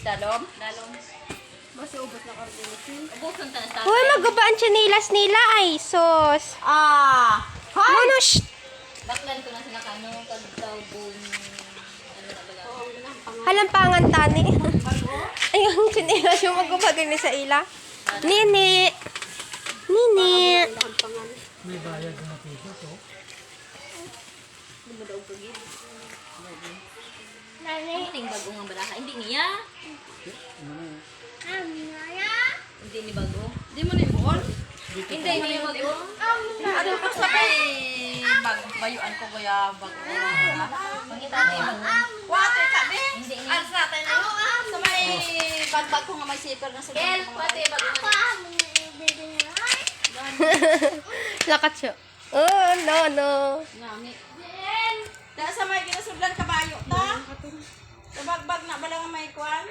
dalom. Basta ubos na kardinisyon. Ubos ang tanan. Uy, magabaan chinilas nila ay sos. Mono, shh. Baklan ko na sila kano. Kagtawbong. Ano na bala. Halampangan tani. Ay, ang chinilas yung magabagay ni sa ila. Nini. Nini. May bayad na piso to. Hindi mo daw pagin. Ano ning bago nga balaha? Hindi niya. Hindi ni bago. Hindi mo ni bol? Hindi ni bago. Ano pa sa may bayuan ko kaya bago. Pangita ni bago. Wate kami. Hindi ni. Alas natin na. Sa may bagbag ko nga may zipper na sa Kel, pati bago. Lakat siya. Oh, no. Ngami. Dahil sa may ginasudlan kabayo ta. Sa bagbag na ba lang may kwan?